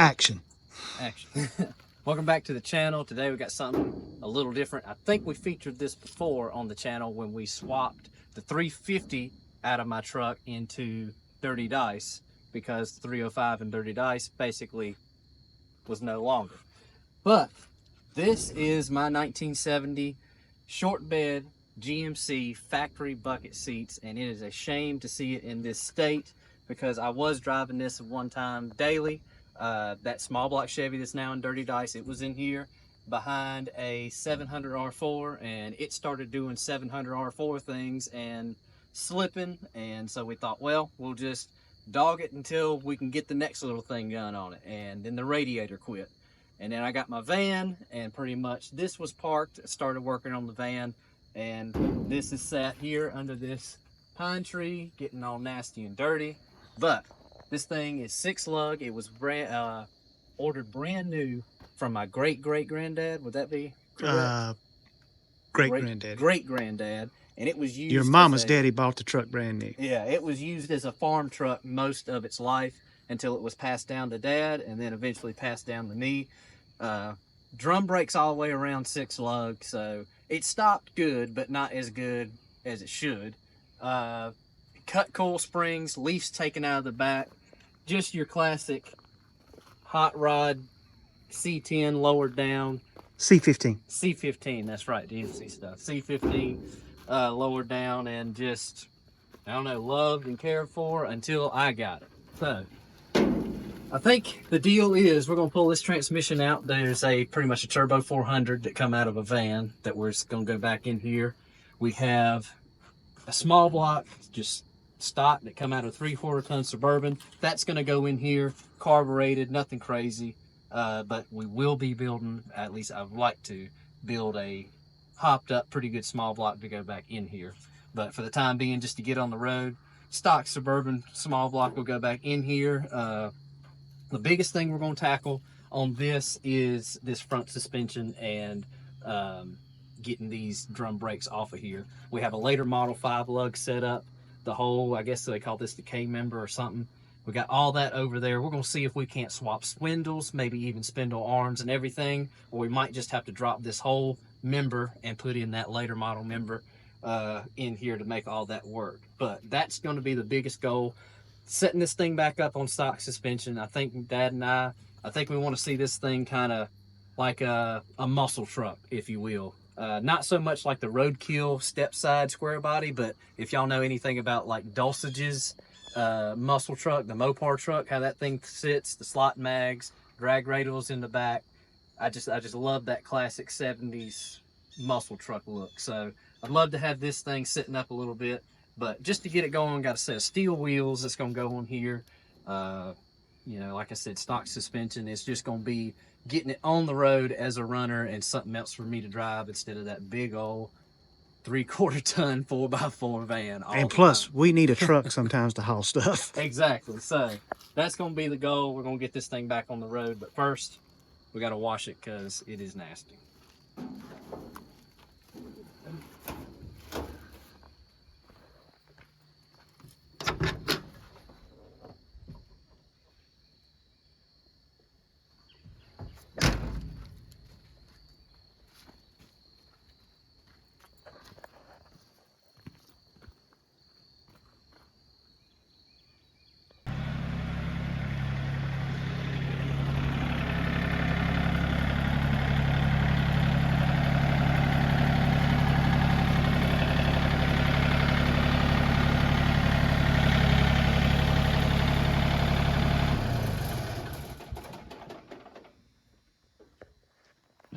Action. Action. Welcome back to the channel. Today we got something a little different. I think we featured this before on the channel when we swapped the 350 out of my truck into Dirty Dice, because 305 and Dirty Dice basically was no longer. But this is my 1970 short bed GMC factory bucket seats, and it is a shame to see it in this state because I was driving this one time daily. That small block Chevy that's now in Dirty Dice, it was in here behind a 700 R4, and it started doing 700 R4 things and slipping, and so we thought, well, we'll just dog it until we can get the next little thing done on it. And then the radiator quit, and then I got my van, and pretty much this was parked, started working on the van, and this is sat here under this pine tree getting all nasty and dirty. But this thing is 6 lug. It was ordered brand new from my great granddad. Would that be correct? Great granddaddy. Great granddad. And it was used. Your mama's daddy bought the truck brand new. Yeah, it was used as a farm truck most of its life until it was passed down to dad, and then eventually passed down to me. Drum brakes all the way around 6 lug, so it stopped good, but not as good as it should. Cut coil springs, leafs taken out of the back. Just your classic hot rod C10 lowered down. C15. C15, that's right, GMC stuff. C15 lowered down, and just, I don't know, loved and cared for until I got it. So I think the deal is we're going to pull this transmission out. There's pretty much a turbo 400 that come out of a van that we're going to go back in here. We have a small block, just stock, that come out of 3/4 ton Suburban. That's going to go in here, carbureted, nothing crazy. But we will be building, at least I would like to build a hopped up pretty good small block to go back in here. But for the time being, just to get on the road, stock Suburban small block will go back in here. The biggest thing we're going to tackle on this is this front suspension and getting these drum brakes off of here. We have a later model 5 lug set up. The whole, I guess they call this the K member or something. We got all that over there. We're going to see if we can't swap spindles, maybe even spindle arms and everything, or we might just have to drop this whole member and put in that later model member in here to make all that work. But that's going to be the biggest goal. Setting this thing back up on stock suspension. I think Dad and I think we want to see this thing kind of like a muscle truck, if you will. Not so much like the roadkill step side square body, but if y'all know anything about like Dulcige's muscle truck, the Mopar truck, how that thing sits, the slot mags, drag radials in the back. I just love that classic 70s muscle truck look. So I'd love to have this thing sitting up a little bit, but just to get it going, got a set of steel wheels that's going to go on here. You know, like I said, stock suspension. It's just going to be getting it on the road as a runner and something else for me to drive instead of that big old 3/4 ton 4x4 van. And plus, we need a truck sometimes to haul stuff. Exactly. So that's going to be the goal. We're going to get this thing back on the road, but first we got to wash it because it is nasty.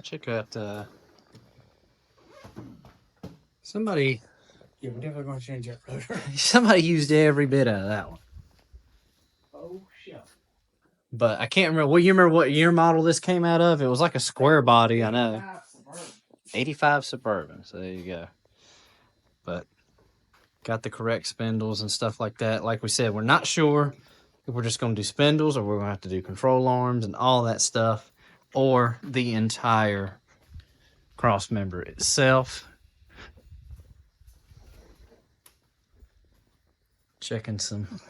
Check out somebody. Yeah, we're definitely going to change that rotor. Somebody used every bit out of that one. Oh, shit. But I can't remember. Well, you remember what year model this came out of? It was like a square body, I know. 85 Suburban. So there you go. But got the correct spindles and stuff like that. Like we said, we're not sure if we're just going to do spindles or we're going to have to do control arms and all that stuff, or the entire cross member itself. Checking some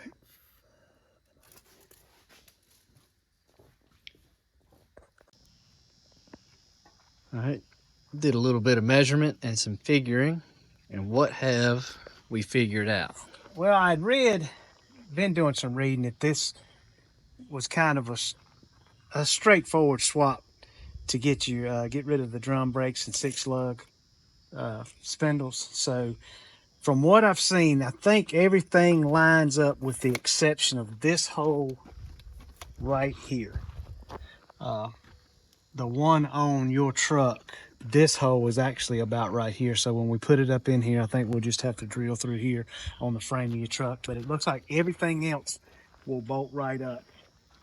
All right. Did a little bit of measurement and some figuring. And what have we figured out? Well, I'd been doing some reading that this was kind of a straightforward swap to get rid of the drum brakes and 6-lug spindles. So from what I've seen, I think everything lines up with the exception of this hole right here. The one on your truck, this hole is actually about right here. So when we put it up in here, I think we'll just have to drill through here on the frame of your truck. But it looks like everything else will bolt right up.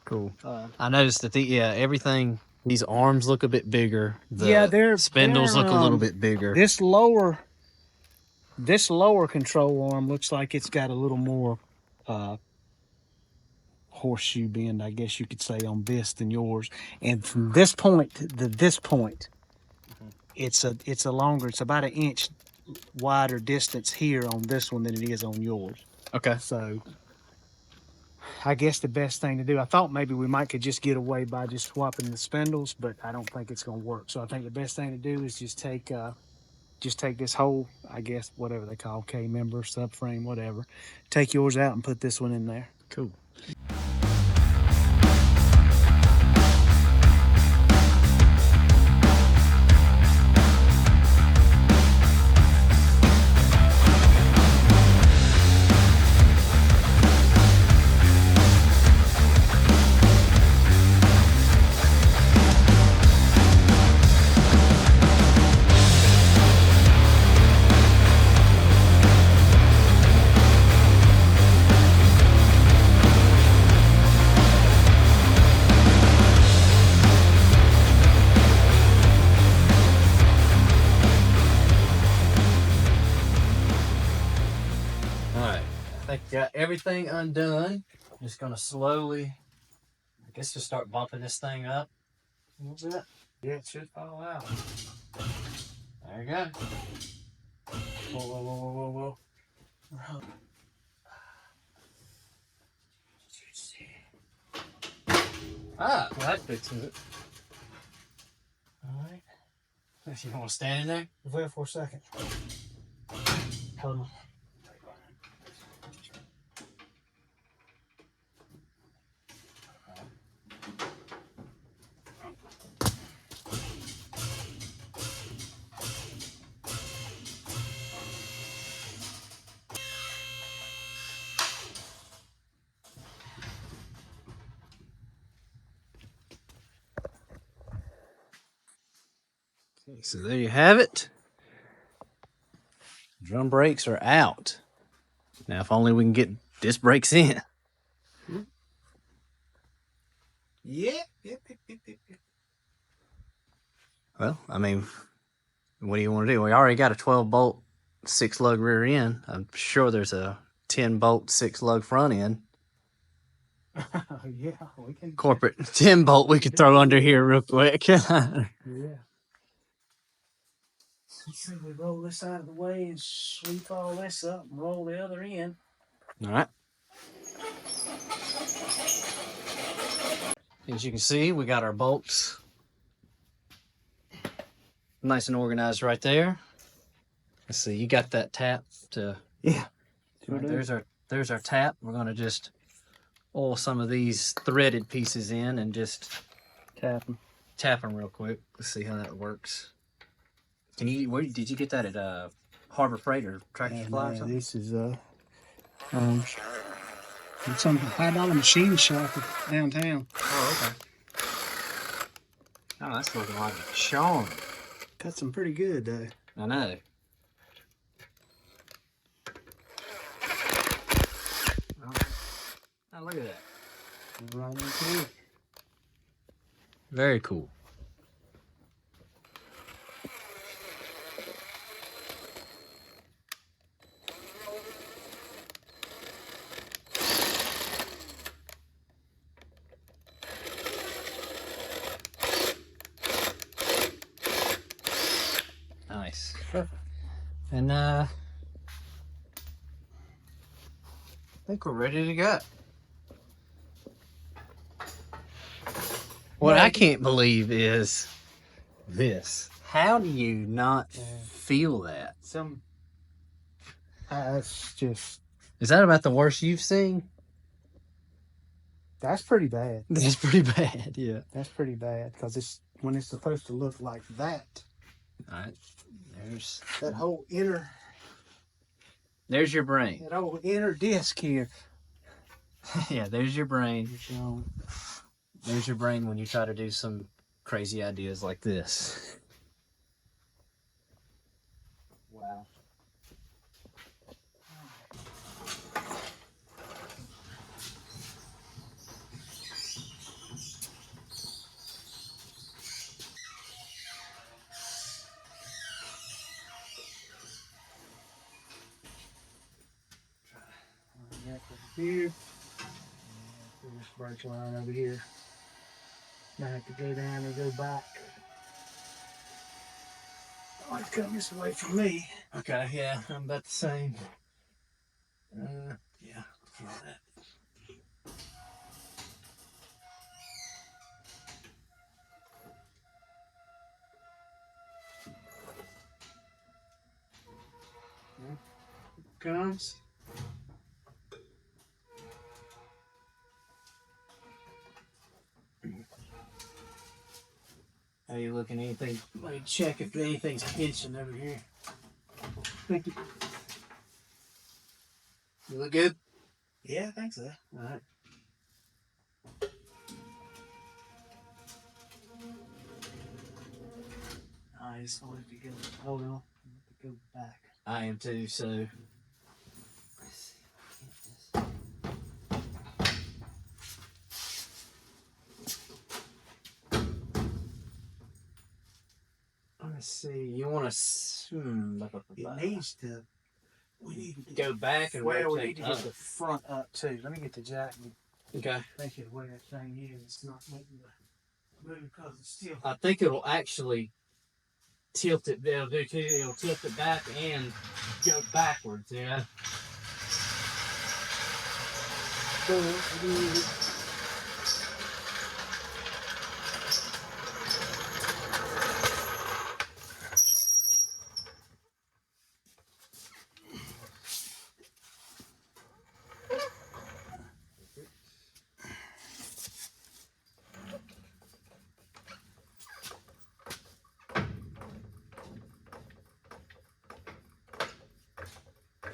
Cool. I noticed that everything, these arms look a bit bigger. Yeah, The spindles look a little bit bigger. This lower control arm looks like it's got a little more horseshoe bend, I guess you could say, on this than yours. And from this point to this point, it's about an inch wider distance here on this one than it is on yours. Okay. So I guess the best thing to do, I thought maybe we could just get away by just swapping the spindles, but I don't think it's going to work. So I think the best thing to do is just take this whole, I guess, whatever they call K-member, subframe, whatever. Take yours out and put this one in there. Cool. Got everything undone. Just gonna slowly, I guess, just start bumping this thing up a little bit. Yeah, it should fall out. There you go. Whoa, whoa, whoa, whoa, whoa, whoa. Ah, well, that fixes it. All right. If you want to stand in there, Wait for a second. Hold on. so there you have it. Drum brakes are out. Now, if only we can get disc brakes in. Yeah. Well, I mean, what do you want to do? We already got a 12-bolt 6-lug rear end. I'm sure there's a 10-bolt 6-lug front end. Yeah, we can. Corporate 10-bolt we could throw under here real quick. Yeah. Let's see, we roll this out of the way and sweep all this up and roll the other end. All right. As you can see, we got our bolts nice and organized right there. Let's see, you got that tap to... Yeah. Right, there's our tap. We're going to just oil some of these threaded pieces in and just tap them real quick. Let's see how that works. Where did you get that at Harbor Freight or Tractor Supply or something? This is it's some $5 machine shop downtown. Oh, okay. Oh, that's looking like a charm. Got some pretty good though. I know. Oh, look at that. Right into it. Very cool. Nice. Perfect. And I think we're ready to go. What I can't believe is this. How do you not feel that? It's just... Is that about the worst you've seen? That's pretty bad. That's pretty bad, yeah. That's pretty bad, because it's when it's supposed to look like that. All right, there's That whole inner... There's your brain. That whole inner disc here. Yeah, there's your brain. There's your brain when you try to do some crazy ideas like this. Wow. Here. And this brake line over here. Now I have to go down and go back. Oh, it's coming this way from me. Okay, yeah, I'm about the same. Yeah, feel that. Comes. How you looking? Anything? Let me check if anything's pinching over here. Thank you. You look good? Yeah, I think so. All right. I just wanted to go. Hold on. I want to go back. I am too, so. Let's see. You want to It needs to. We need to go back and well, we rotate need to get up. the front up too. Let me get the jack and Okay. think of where that thing is. It's not making the move because it's still. I think it'll actually tilt it. It'll do too. It'll tilt it back and go backwards. Yeah.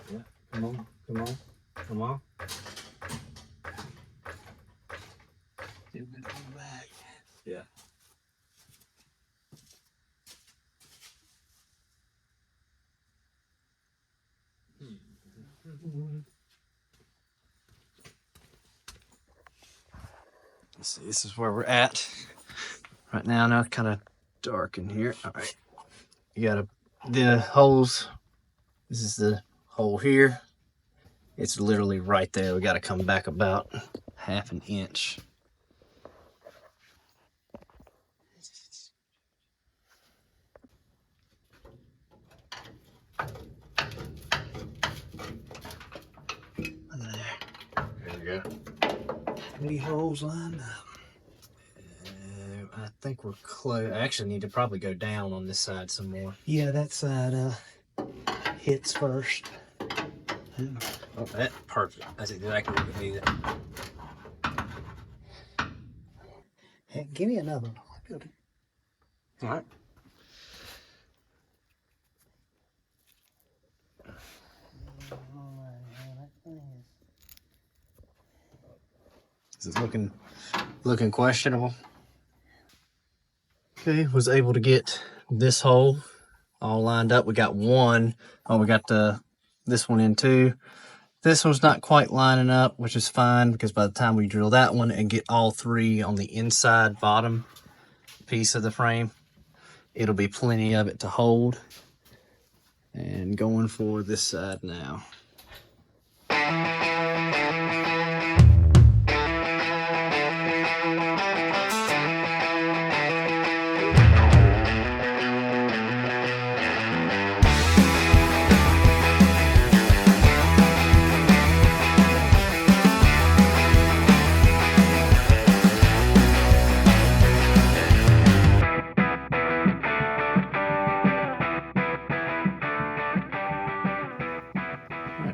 Yeah. Come on. Come on. Come on. Still gonna go back. Yeah. Let's see, this is where we're at right now. Now it's kind of dark in here. All right, you got the holes. This is the hole here. It's literally right there. We got to come back about half an inch. There we go. 3 holes lined up. I think we're close. I actually need to probably go down on this side some more. Yeah, that side hits first. Oh, that's perfect. That's exactly what we needed. Hey, give me another one. All right. This is looking questionable. Okay, was able to get this hole all lined up. We got one. Oh, we got this one in too. This one's not quite lining up, which is fine because by the time we drill that one and get all 3 on the inside bottom piece of the frame, it'll be plenty of it to hold. And going for this side now.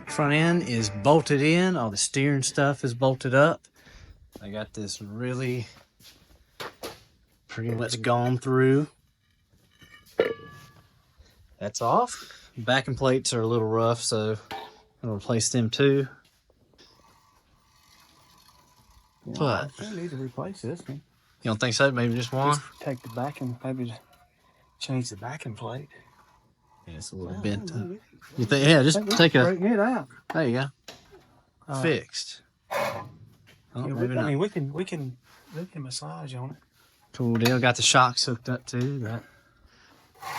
Front end is bolted in. All the steering stuff is bolted up. I got this really pretty much gone through. That's off. Backing plates are a little rough, so I'll replace them too. But I need to replace this one. You don't think so? Maybe just one? Just take the backing, maybe change the backing plate. Yeah, it's a little bent. You think? Yeah, just take a. Straighten it out. There you go. Fixed. Oh, Yeah, maybe I not. mean, we can massage on it. Cool deal. Got the shocks hooked up too.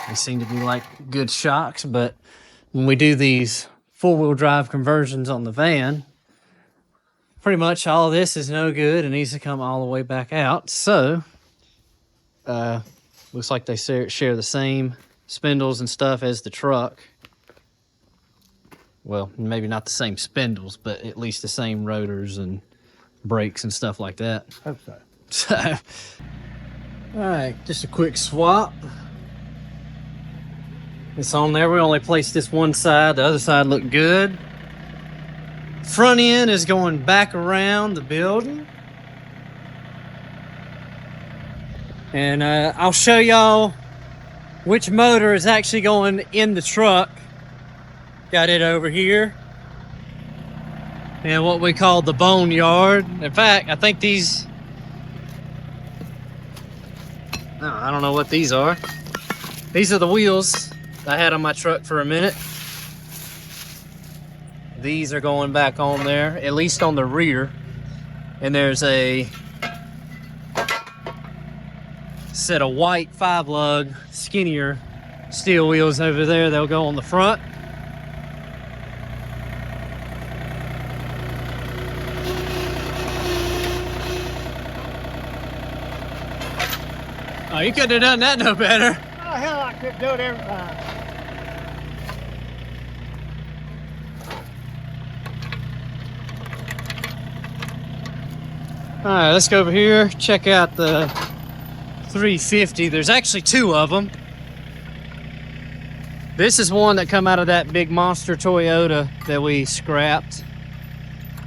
They seem to be like good shocks, but when we do these four-wheel drive conversions on the van, pretty much all of this is no good and needs to come all the way back out. So, looks like they share the same spindles and stuff as the truck. Well, maybe not the same spindles, but at least the same rotors and brakes and stuff like that. Hope so. So, all right, just a quick swap. It's on there. We only placed this one side. The other side looked good. Front end is going back around the building. And I'll show y'all which motor is actually going in the truck. Got it over here. And what we call the boneyard. In fact, I think these... Oh, I don't know what these are. These are the wheels I had on my truck for a minute. These are going back on there, at least on the rear. And there's a set of white 5-lug skinnier steel wheels over there. They'll go on the front. Oh, you couldn't have done that no better. Oh, hell, I could do it every time. All right, let's go over here, check out the 350. There's actually two of them. This is one that come out of that big monster Toyota that we scrapped.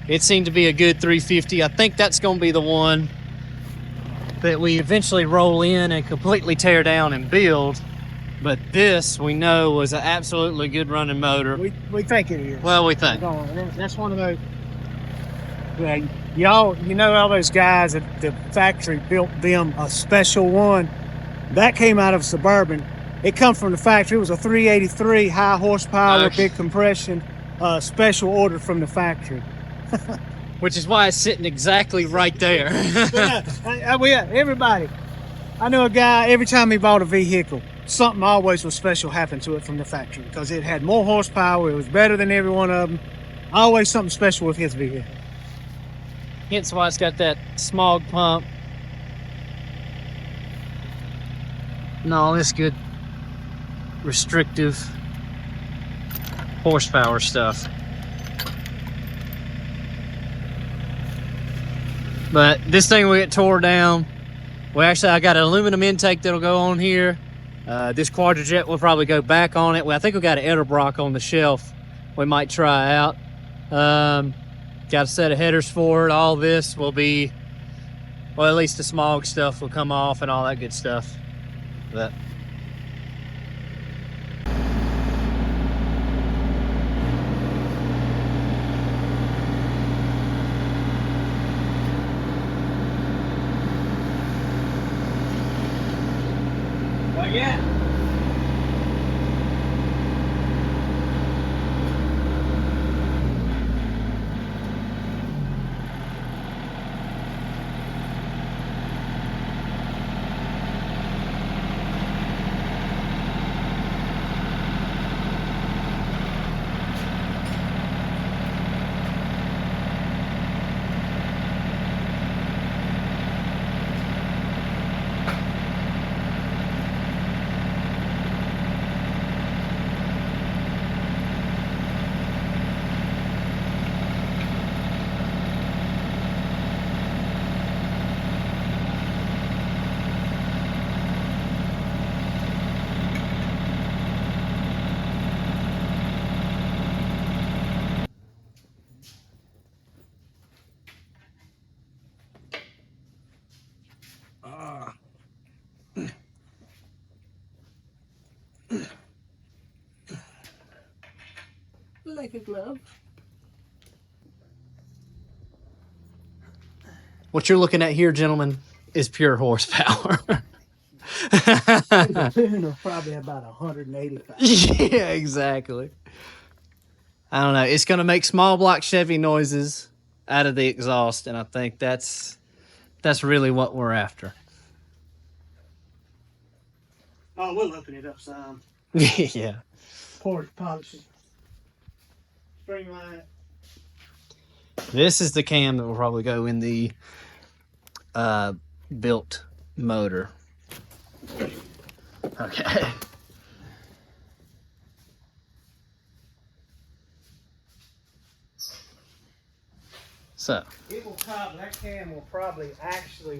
It seemed to be a good 350. I think that's gonna be the one that we eventually roll in and completely tear down and build. But this, we know, was an absolutely good running motor. We think it is. Well, we think. That's one of those. Well, y'all, you know all those guys at the factory built them a special one. That came out of Suburban. It come from the factory. It was a 383 high horsepower, big compression, special order from the factory. Which is why it's sitting exactly right there. Everybody. I know a guy, every time he bought a vehicle, something always was special happened to it from the factory because it had more horsepower. It was better than every one of them. Always something special with his vehicle. Hence why it's got that smog pump. And all this good restrictive horsepower stuff. But this thing will get tore down. Well, actually, I got an aluminum intake that'll go on here. This Quadrajet will probably go back on it. Well, I think we got an Edelbrock on the shelf we might try out. Got a set of headers for it. All this will be, well, at least the smog stuff will come off and all that good stuff. But Well, yeah. Like a glove. What you're looking at here, gentlemen, is pure horsepower. The tune of probably about 185. Yeah, exactly. I don't know. It's going to make small block Chevy noises out of the exhaust, and I think that's really what we're after. Oh, we'll open it up some. Yeah. Polish. Spring line. This is the cam that will probably go in the built motor. Okay. So It will probably, that cam will probably actually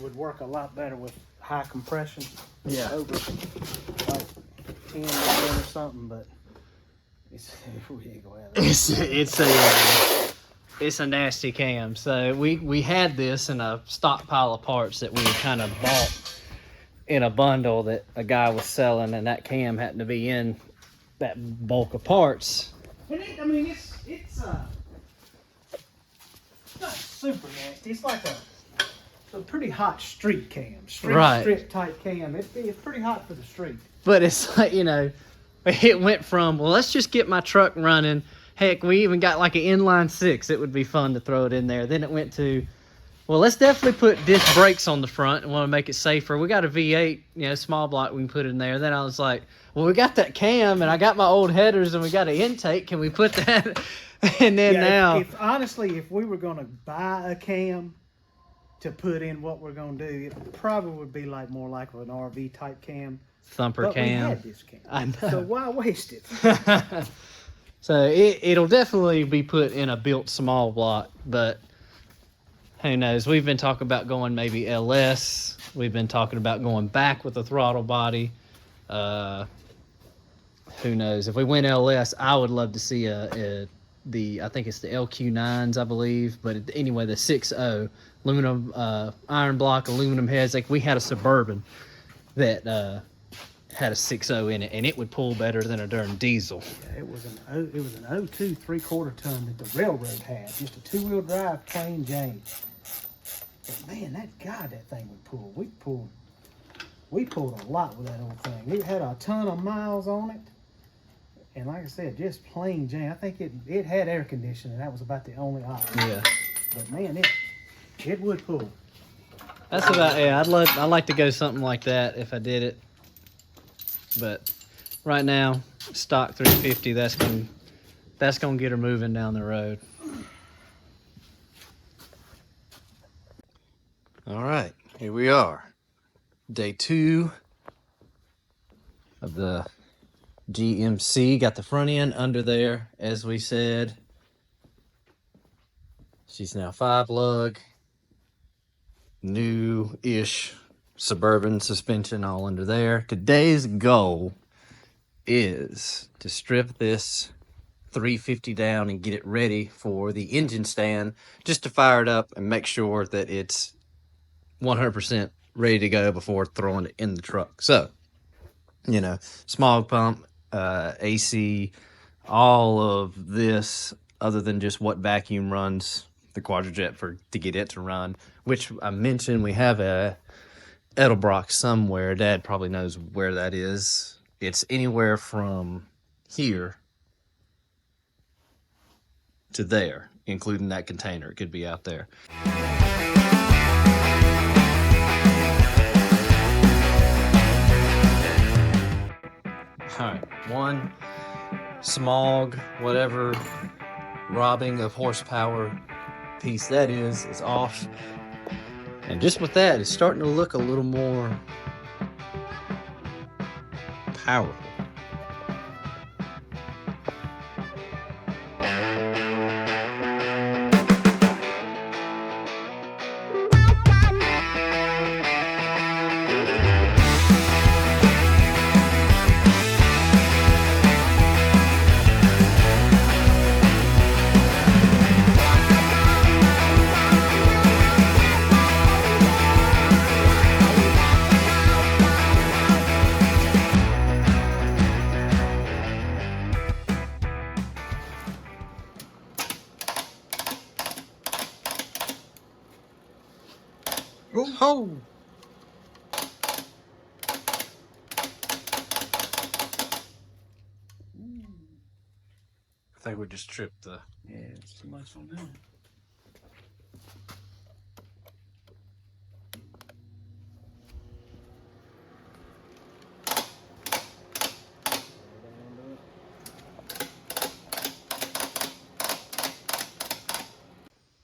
would work a lot better with high compression. Yeah. Over like 10 or something, but it's we ain't gonna have that. it's a nasty cam. So we had this in a stockpile of parts that we had kind of bought in a bundle that a guy was selling, and that cam happened to be in that bulk of parts. And I mean, it's not super nasty. It's like a pretty hot street cam, Right. strip type cam. It's pretty hot for the street. But it's like, you know, it went from, well, let's just get my truck running. Heck, we even got like an inline 6. It would be fun to throw it in there. Then it went to, well, let's definitely put disc brakes on the front and want to make it safer. We got a V8, you know, small block we can put in there. Then I was like, well, we got that cam and I got my old headers and we got an intake. Can we put that? And then now. Honestly, if we were going to buy a cam to put in what we're going to do, it probably would be like more like an RV type cam. Thumper but cam. We had this cam. I know. So why waste it? So it'll definitely be put in a built small block, but who knows? We've been talking about going maybe LS. We've been talking about going back with a throttle body. Who knows? If we went LS, I would love to see I think it's the LQ9s, I believe. But anyway, the 6.0 aluminum iron block, aluminum heads. Like we had a Suburban that had a 6.0 in it, and it would pull better than a darn diesel. Yeah, it was an 02 3/4 ton that the railroad had, just a 2-wheel drive plain Jane. But man, that thing would pull. We pulled a lot with that old thing. It had a ton of miles on it, and like I said, just plain Jane. I think it had air conditioning. That was about the only option. Yeah. But man, it would pull. That's about, yeah, I'd like to go something like that if I did it. But right now, stock 350, that's gonna get her moving down the road. All right, here we are. Day 2 of the GMC. Got the front end under there, as we said. She's now 5 lug. New-ish Suburban suspension all under there. Today's goal is to strip this 350 down and get it ready for the engine stand, just to fire it up and make sure that it's 100% ready to go before throwing it in the truck. So, you know, smog pump, AC, all of this, other than just what vacuum runs the Quadrajet to get it to run, which I mentioned we have a Edelbrock somewhere. Dad probably knows where that is. It's anywhere from here to there, including that container. It could be out there. All right, one smog, whatever robbing of horsepower piece that is off. And just with that, it's starting to look a little more powerful. Oh! I think we just tripped the... Yeah, it's too much on that.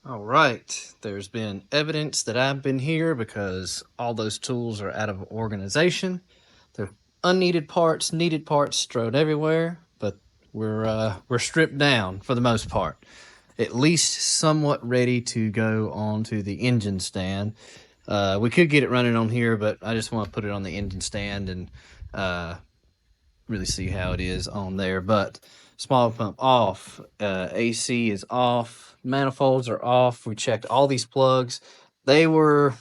All right, there's been evidence that I've been here because all those tools are out of organization. They're unneeded parts, needed parts strode everywhere, but we're stripped down for the most part. At least somewhat ready to go onto the engine stand. We could get it running on here, but I just want to put it on the engine stand and really see how it is on there. But small pump off, AC is off, manifolds are off. We checked all these plugs. They're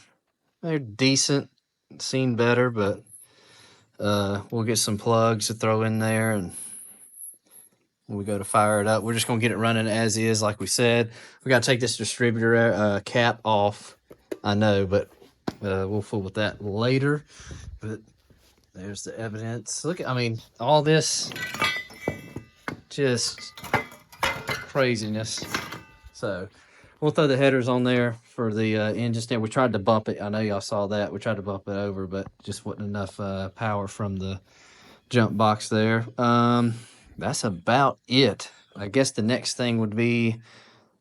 decent, seen better, but we'll get some plugs to throw in there, and when we go to fire it up, we're just gonna get it running as is, like we said. We gotta take this distributor cap off, I know, but we'll fool with that later. But there's the evidence. Look at, I mean, all this just craziness. So we'll throw the headers on there for the engine stand. We tried to bump it. I know y'all saw that. We tried to bump it over, but just wasn't enough power from the jump box there. That's about it. I guess the next thing would be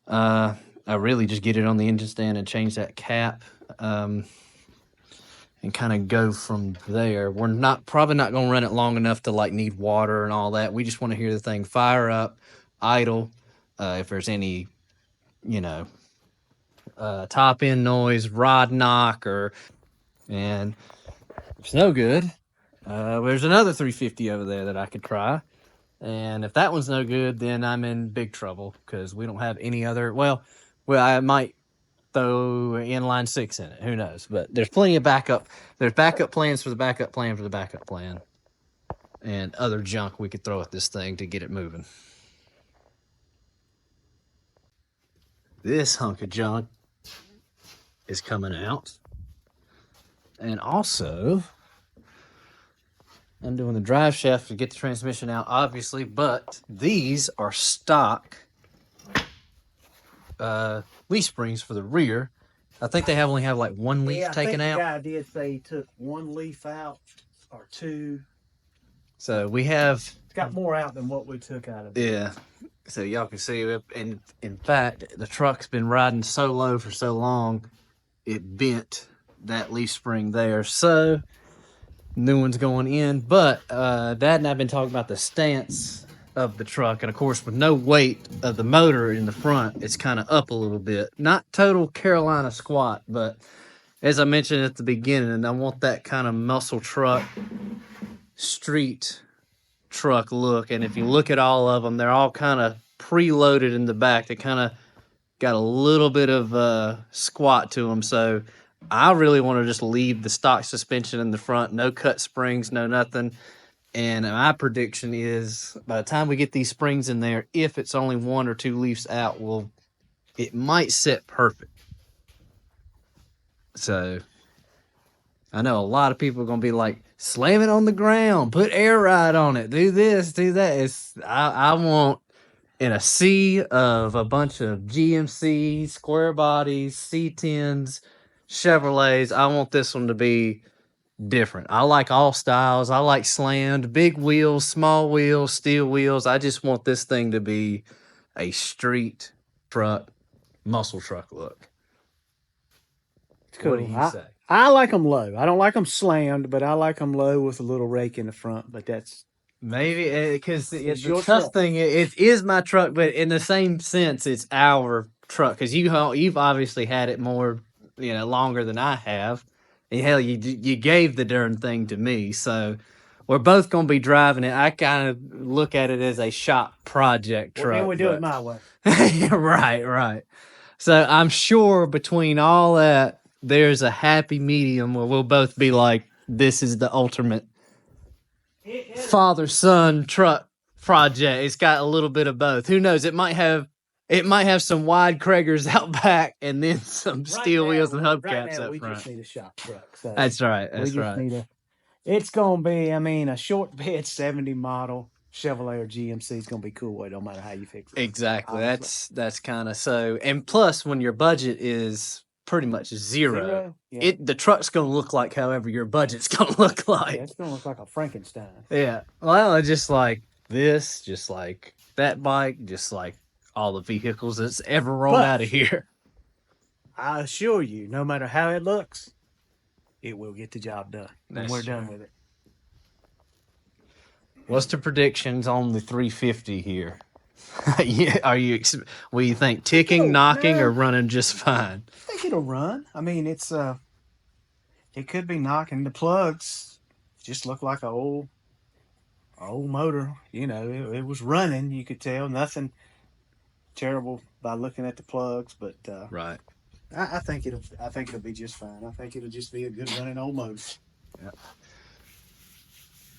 I really just get it on the engine stand and change that cap. And kind of go from there. We're probably not going to run it long enough to like need water and all that. We just want to hear the thing fire up, idle. If there's any, top end noise, rod knock, and if it's no good, there's another 350 over there that I could try. And if that one's no good, then I'm in big trouble because we don't have any other. Well, I might throw inline 6 in it. Who knows? But there's plenty of backup. There's backup plans for the backup plan for the backup plan, and other junk we could throw at this thing to get it moving. This hunk of junk is coming out, and also I'm doing the drive shaft to get the transmission out, obviously. But these are stock leaf springs for the rear. I think they only have like one leaf taken out. The guy did say he took one leaf out or two. So we have... It's got more out than what we took out of it. Yeah. So y'all can see it. And in fact, the truck's been riding so low for so long, it bent that leaf spring there. So new one's going in. But Dad and I have been talking about the stance of the truck, and of course with no weight of the motor in the front, it's kind of up a little bit. Not total Carolina squat, but as I mentioned at the beginning, and I want that kind of muscle truck, street truck look. And if you look at all of them, they're all kind of preloaded in the back. They kind of got a little bit of squat to them. So I really want to just leave the stock suspension in the front, no cut springs, no nothing. And my prediction is by the time we get these springs in there, if it's only one or two leaves out, it might set perfect. So I know a lot of people are going to be like, slam it on the ground, put air ride on it, do this, do that. I want in a sea of a bunch of GMC, square bodies, C10s, Chevrolets, I want this one to be different. I like all styles. I like slammed, big wheels, small wheels, steel wheels. I just want this thing to be a street truck, muscle truck look. Cool. What do you say? I like them low. I don't like them slammed, but I like them low with a little rake in the front. But that's maybe because it's your the tough truck. thing. It is my truck, but in the same sense, it's our truck because you've obviously had it more, longer than I have. And hell, you gave the darn thing to me, so we're both gonna be driving it. I kind of look at it as a shop project truck. And we do it my way. Right. So I'm sure between all that, there's a happy medium where we'll both be like, this is the ultimate father-son truck project. It's got a little bit of both. Who knows? It might have It might have some wide Krager's out back and then some steel wheels and hubcaps up we front. just need a shop truck. So That's right. we That's just right. need a. It's gonna be, I mean, a short bed 70 model Chevrolet or GMC is gonna be cool. It don't matter how you fix it. Exactly. Honestly. That's kind of so. And plus, when your budget is pretty much zero, Yeah. the truck's gonna look like however your budget's gonna look like. Yeah, it's gonna look like a Frankenstein. Yeah. Well, just like this, just like that bike, just like all the vehicles that's ever rolled But- out of here. I assure you, no matter how it looks, it will get the job done. And That's we're true. done with it. What's the predictions on the 350 here? Yeah, are you? What do you think? Ticking, knocking, or running just fine? I think it'll run. I mean, it's it could be knocking. The plugs just look like an old motor. You know, it was running. You could tell nothing terrible by looking at the plugs, but Right. I think it'll be just fine. I think it'll just be a good running old motor. Yeah.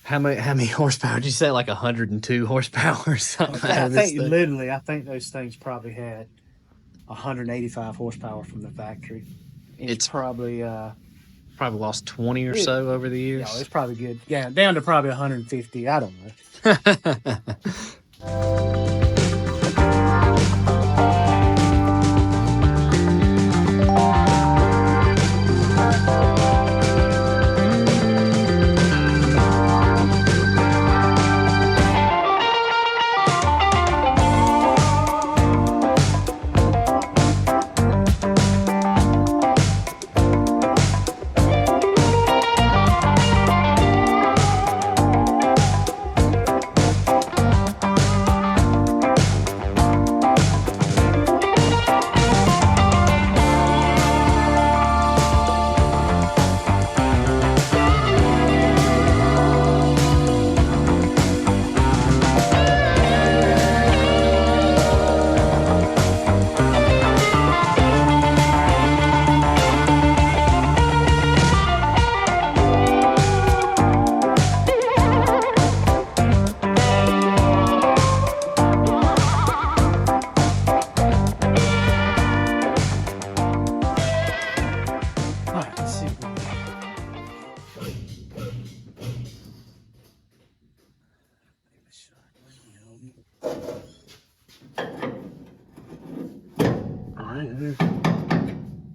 How many horsepower did you say? Like 102 horsepower or something? I think those things probably had 185 horsepower from the factory. It's probably probably lost 20 or so over the years. Yeah, it's probably good. Yeah, down to probably 150. I don't know.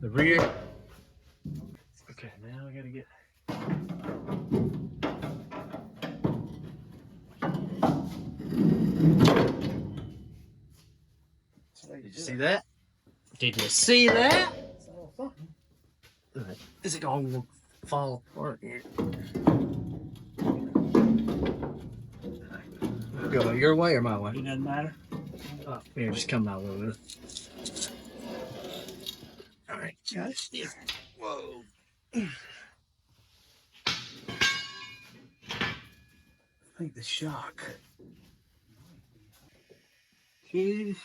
The rear. Okay, now we gotta get. Did you see that? Did you see that? Is it going to fall apart here? Go your way or my way? It doesn't matter. Oh, here, just come my way with it. All right, Got it. yeah. Whoa. I think the shock. Jeez.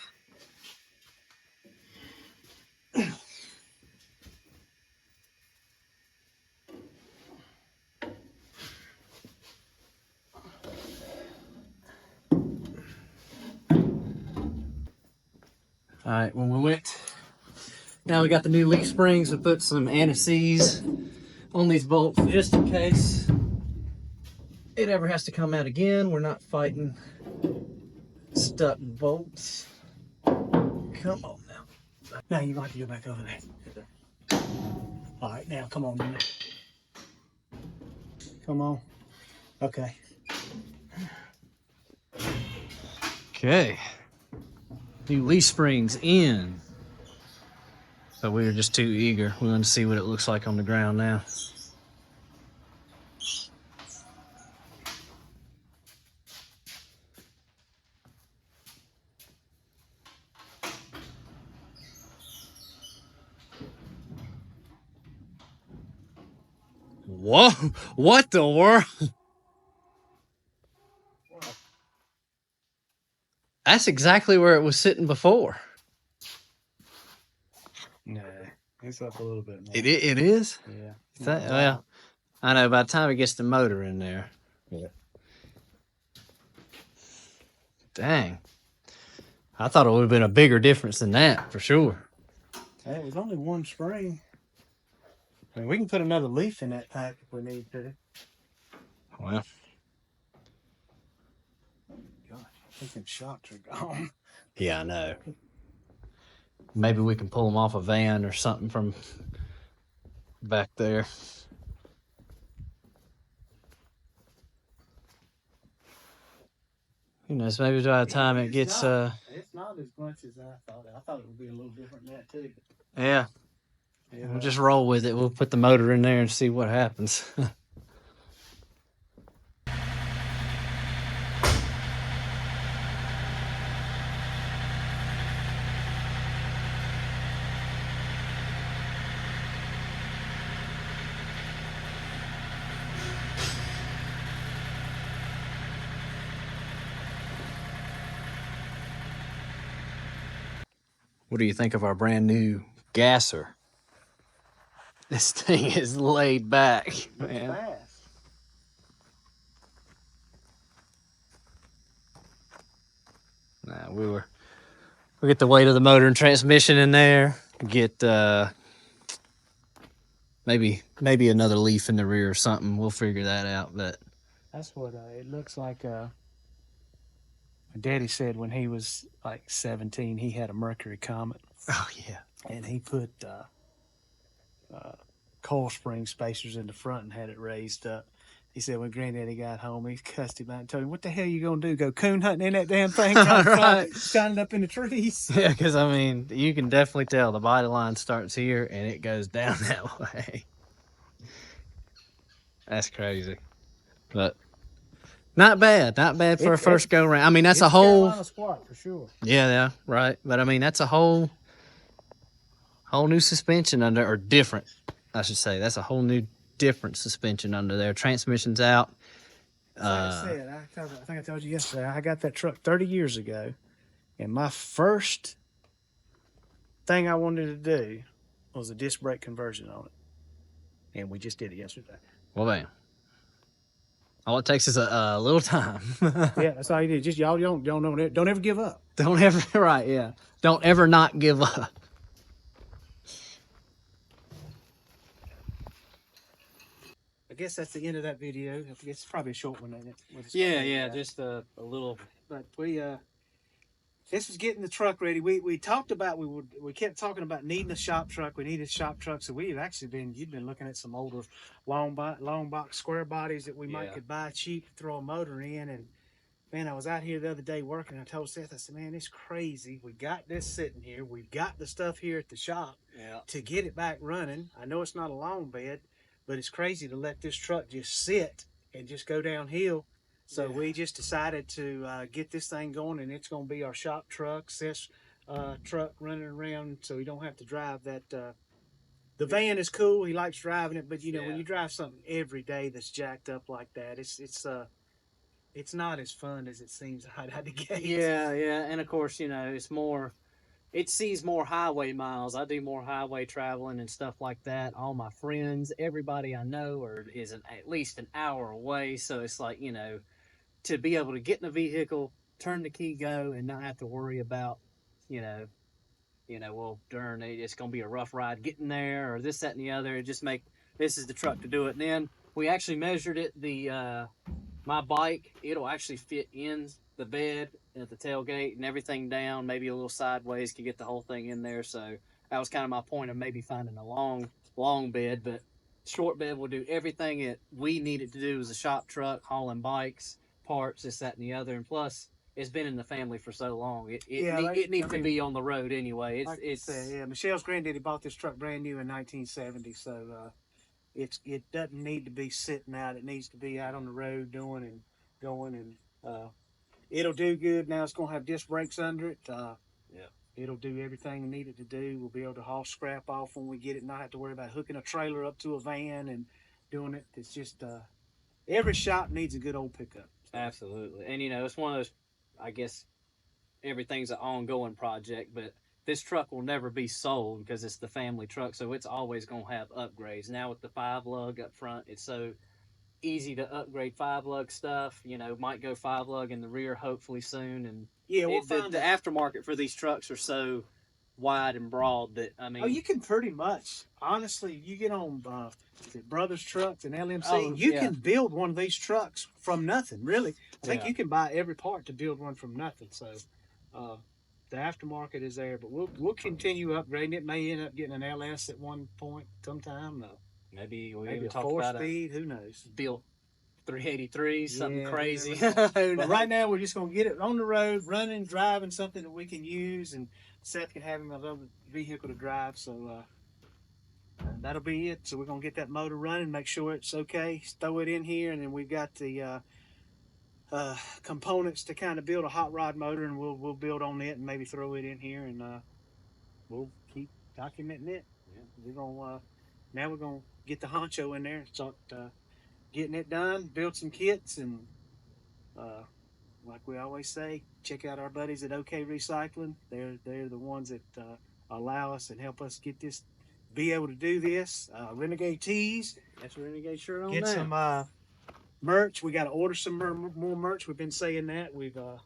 All right, when we went, now we got the new leaf springs. We put some anti-seize on these bolts just in case it ever has to come out again. We're not fighting stuck bolts. Come on now. Now you might have to go back over there. All right, now come on, man. Come on. Okay. Okay. New leaf springs in. But we were just too eager. We wanted to see what it looks like on the ground now. Whoa, what the world? That's exactly where it was sitting before. Nah, it's up a little bit more. It is? Yeah. Well, I know by the time it gets the motor in there. Yeah. Dang. I thought it would have been a bigger difference than that for sure. It was only one spring. I mean, we can put another leaf in that pack if we need to. Well, Gosh, I think them shocks are gone. yeah, I know. Maybe we can pull them off a van or something from back there. Who knows? Maybe by the time it gets It's not as much as I thought. I thought it would be a little different than that too. yeah. We'll just roll with it. We'll put the motor in there and see what happens. What do you think of our brand new gasser? This thing is laid back, man. Fast. Nah, we'll get the weight of the motor and transmission in there. Get maybe another leaf in the rear or something. We'll figure that out. But That's what it looks like. My daddy said when he was like 17, he had a Mercury Comet, oh yeah, and he put coil spring spacers in the front and had it raised up. He said when Granddaddy got home, he cussed him out and told him, "What the hell you gonna do? Go coon hunting in that damn thing, Right. shining up in the trees?" yeah. Because I mean, you can definitely tell the body line starts here and it goes down that way. That's crazy, but not bad. Not bad for a first go round. I mean, that's a whole. Carolina squat for sure. Yeah, right. But I mean, that's a whole new suspension under, or different, I should say. That's a whole new different suspension under there. Transmission's out. Like I said, I think I told you yesterday, I got that truck 30 years ago, and my first thing I wanted to do was a disc brake conversion on it, and we just did it yesterday. Well, bam. All it takes is a little time. Yeah, that's all you do. Just y'all don't ever give up. Don't ever, right? Yeah. Don't ever not give up. I guess that's the end of that video. I guess it's probably a short one, ain't it? Yeah. Just a little. But this was getting the truck ready. We talked about we kept talking about needing a shop truck. We needed a shop truck, so you'd been looking at some older long box square bodies that we could buy cheap, throw a motor in. And man, I was out here the other day working. I told Seth, I said, man, it's crazy. We got this sitting here. We've got the stuff here at the shop to get it back running. I know it's not a long bed, but it's crazy to let this truck just sit and just go downhill. So we just decided to get this thing going, and it's going to be our shop truck, Seth's truck running around, so we don't have to drive that. The van is cool. He likes driving it, but when you drive something every day that's jacked up like that, it's not as fun as it seems right out the gate. Yeah, and of course, it's more. It sees more highway miles. I do more highway traveling and stuff like that. All my friends, everybody I know, is at least an hour away. So it's like, to be able to get in a vehicle, turn the key, go, and not have to worry about, well, it's going to be a rough ride getting there or this, that, and the other. This is the truck to do it. And then we actually measured it. My bike, it'll actually fit in the bed at the tailgate and everything down, maybe a little sideways, could get the whole thing in there. So that was kind of my point of maybe finding a long bed, but short bed will do everything that we needed to do as a shop truck, hauling bikes, parts, this, that, and the other. And plus, it's been in the family for so long. It needs to be on the road anyway. Michelle's granddaddy bought this truck brand new in 1970, so it doesn't need to be sitting out. It needs to be out on the road doing and going, and it'll do good. Now it's going to have disc brakes under it. It'll do everything we need it to do. We'll be able to haul scrap off when we get it, not have to worry about hooking a trailer up to a van and doing it. It's just every shop needs a good old pickup. Absolutely. And it's one of those, I guess everything's an ongoing project, but this truck will never be sold because it's the family truck, so it's always going to have upgrades. Now with the 5-lug up front, it's so easy to upgrade 5-lug stuff. Might go 5-lug in the rear hopefully soon, and Yeah, we'll the find aftermarket for these trucks are so wide and broad that I mean. Oh, you can pretty much, honestly, you get on the Brothers Trucks and LMC, Oh, you yeah. can build one of these trucks from nothing, really. I think Yeah. you can buy every part to build one from nothing. So the aftermarket is there, but we'll continue upgrading. It may end up getting an LS at one point sometime. Maybe we Maybe even a talked 4-speed, who knows? Bill 383, something Yeah, crazy. who never Who But knows? right now, we're just going to get it on the road, running, driving, something that we can use, and Seth can have him another vehicle to drive. So that'll be it. So we're going to get that motor running, make sure it's okay, throw it in here, and then we've got the components to kind of build a hot rod motor, and we'll build on it and maybe throw it in here, and we'll keep documenting it. Yeah. Now we're gonna get the honcho in there and start getting it done, build some kits, and like we always say, check out our buddies at OK Recycling. They're the ones that allow us and help us get this, be able to do this. Renegade Tees. That's a Renegade shirt on Get now. some merch. We got to order some more merch. We've been saying that. We got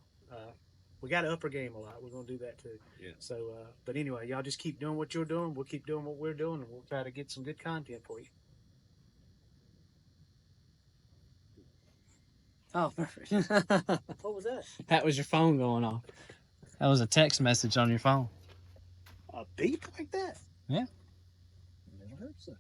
to up our game a lot. We're gonna do that too. Yeah. So, but anyway, y'all just keep doing what you're doing. We'll keep doing what we're doing, and we'll try to get some good content for you. Oh, perfect. What was that? That was your phone going off. That was a text message on your phone. A beep like that? Yeah. Never heard such.